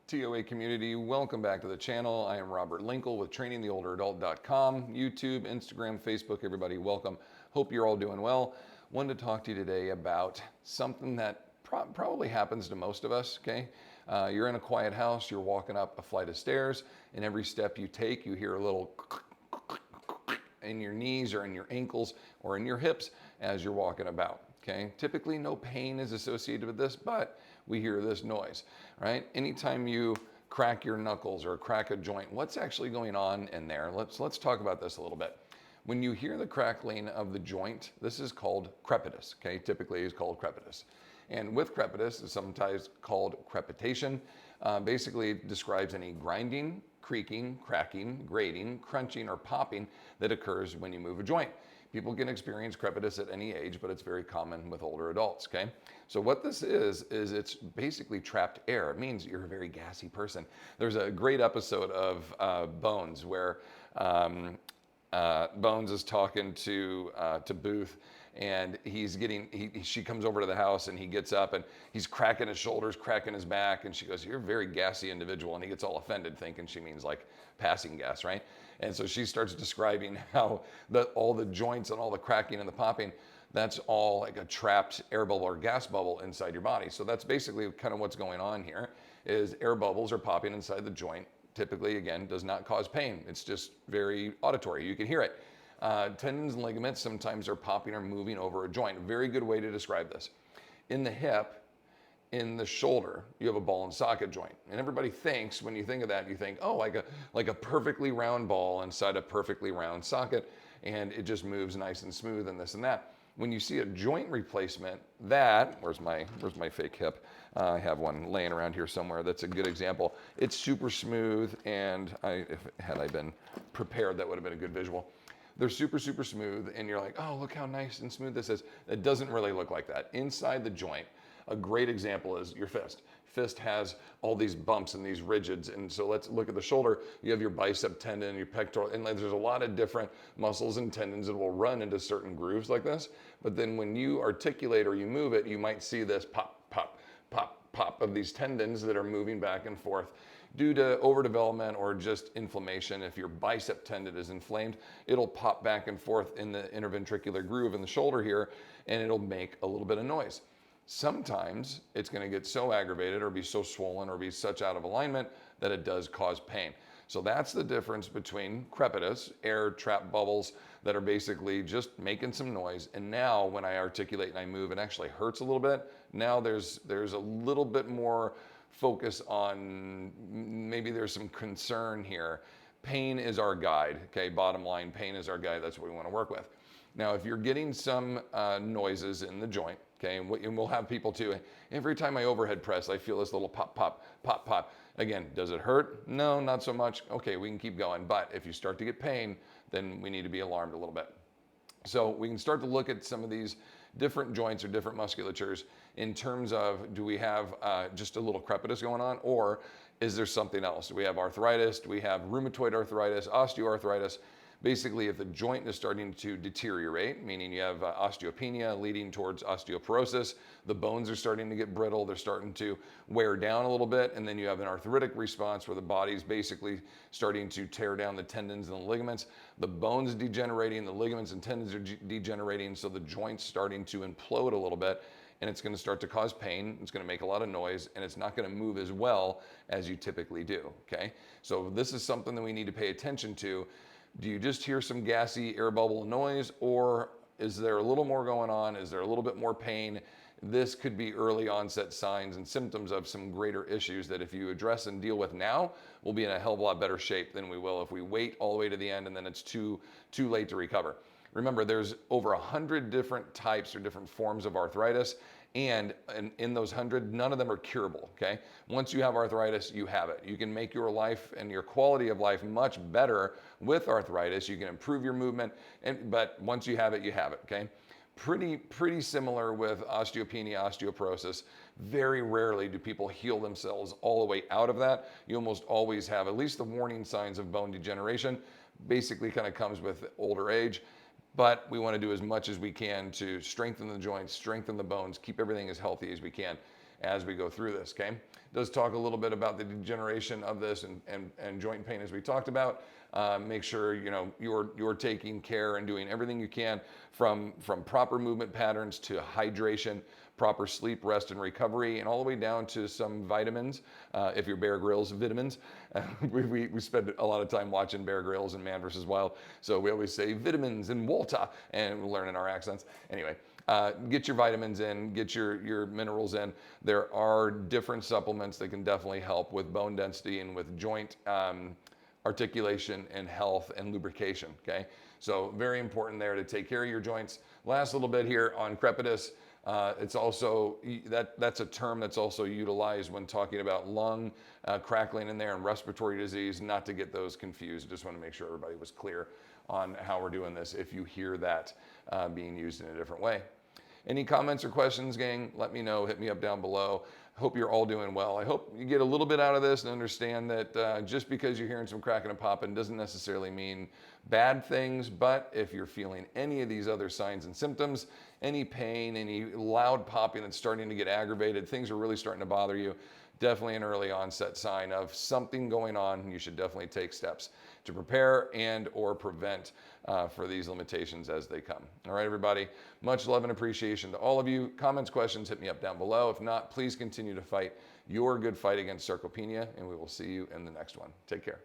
TOA community, welcome back to the channel. I am Robert Linkle with trainingtheolderadult.com, YouTube, Instagram, Facebook. Everybody, welcome. Hope you're all doing well. Wanted to talk to you today about something that probably happens to most of us, okay? You're in a quiet house, you're walking up a flight of stairs, and every step you take, you hear a little in your knees or in your ankles or in your hips as you're walking about, okay? Typically, no pain is associated with this, but we hear this noise, right? Anytime you crack your knuckles or crack a joint, what's actually going on in there? Let's talk about this a little bit. When you hear the crackling of the joint, this is called crepitus, okay? Typically it's called crepitus. And with crepitus, it's sometimes called crepitation. Basically, it describes any grinding, creaking, cracking, grating, crunching, or popping that occurs when you move a joint. People can experience crepitus at any age, but it's very common with older adults, okay? So what this is it's basically trapped air. It means you're a very gassy person. There's a great episode of Bones where Bones is talking to Booth, and she comes over to the house, and he gets up and he's cracking his shoulders, cracking his back, and she goes, "You're a very gassy individual," and he gets all offended, thinking she means like passing gas, right? And so she starts describing how all the joints and all the cracking and the popping, that's all like a trapped air bubble or gas bubble inside your body. So that's basically kind of what's going on here, is air bubbles are popping inside the joint. Typically, again, does not cause pain. It's just very auditory. You can hear it. Tendons and ligaments sometimes are popping or moving over a joint. A very good way to describe this. In the hip, in the shoulder, you have a ball and socket joint. And everybody thinks, when you think of that, you think, oh, like a perfectly round ball inside a perfectly round socket, and it just moves nice and smooth and this and that. When you see a joint replacement, where's my fake hip? I have one laying around here somewhere. That's a good example. It's super smooth, and had I been prepared, that would have been a good visual. They're super, super smooth, and you're like, oh, look how nice and smooth this is. It doesn't really look like that. Inside the joint, a great example is your fist. Fist has all these bumps and these rigids, and so let's look at the shoulder. You have your bicep tendon, your pectoral, and there's a lot of different muscles and tendons that will run into certain grooves like this. But then when you articulate or you move it, you might see this pop, pop, pop, pop of these tendons that are moving back and forth due to overdevelopment or just inflammation. If your bicep tendon is inflamed, it'll pop back and forth in the interventricular groove in the shoulder here, and it'll make a little bit of noise. Sometimes it's going to get so aggravated or be so swollen or be such out of alignment that it does cause pain. So that's the difference between crepitus, air trap bubbles that are basically just making some noise. And now when I articulate and I move, it actually hurts a little bit. Now there's a little bit more focus on, maybe there's some concern here. Pain is our guide, okay? Bottom line, pain is our guide. That's what we want to work with. Now, if you're getting some noises in the joint, okay, and we'll have people too, every time I overhead press, I feel this little pop, pop, pop, pop. Again, does it hurt? No, not so much. Okay, we can keep going. But if you start to get pain, then we need to be alarmed a little bit. So we can start to look at some of these different joints or different musculatures in terms of, do we have just a little crepitus going on, or is there something else? Do we have arthritis? Do we have rheumatoid arthritis, osteoarthritis? Basically, if the joint is starting to deteriorate, meaning you have osteopenia leading towards osteoporosis, the bones are starting to get brittle, they're starting to wear down a little bit, and then you have an arthritic response where the body's basically starting to tear down the tendons and the ligaments. The bones degenerating, the ligaments and tendons are degenerating, so the joint's starting to implode a little bit, and it's going to start to cause pain, it's going to make a lot of noise, and it's not going to move as well as you typically do, okay? So this is something that we need to pay attention to. Do you just hear some gassy air bubble noise, or is there a little more going on? Is there a little bit more pain? This could be early onset signs and symptoms of some greater issues that if you address and deal with now, we'll be in a hell of a lot better shape than we will if we wait all the way to the end and then it's too late to recover. Remember, there's over 100 different types or different forms of arthritis, and in those 100, none of them are curable, okay? Once you have arthritis, you have it. You can make your life and your quality of life much better with arthritis. You can improve your movement, but once you have it, okay? Pretty similar with osteopenia, osteoporosis. Very rarely do people heal themselves all the way out of that. You almost always have at least the warning signs of bone degeneration. Basically kind of comes with older age. But we want to do as much as we can to strengthen the joints, strengthen the bones, keep everything as healthy as we can. as we go through this, okay? Does talk a little bit about the degeneration of this and joint pain as we talked about. Make sure you're taking care and doing everything you can from proper movement patterns to hydration, proper sleep, rest, and recovery, and all the way down to some vitamins. If you're Bear Grylls, vitamins. We spend a lot of time watching Bear Grylls and Man vs. Wild, so we always say vitamins and water, and we're learning our accents. Anyway, get your vitamins in, get your minerals in. There are different supplements that can definitely help with bone density and with joint articulation and health and lubrication, okay? So very important there to take care of your joints. Last little bit here on Crepitus. It's also, that's a term that's also utilized when talking about lung crackling in there and respiratory disease, not to get those confused. Just want to make sure everybody was clear on how we're doing this if you hear that being used in a different way. Any comments or questions, gang? Let me know. Hit me up down below. Hope you're all doing well. I hope you get a little bit out of this and understand that just because you're hearing some cracking and popping doesn't necessarily mean bad things, but if you're feeling any of these other signs and symptoms, any pain, any loud popping that's starting to get aggravated, things are really starting to bother you, definitely an early onset sign of something going on, and you should definitely take steps to prepare and or prevent for these limitations as they come. All right, everybody, much love and appreciation to all of you. Comments, questions, hit me up down below. If not, please continue to fight your good fight against sarcopenia, and we will see you in the next one. Take care.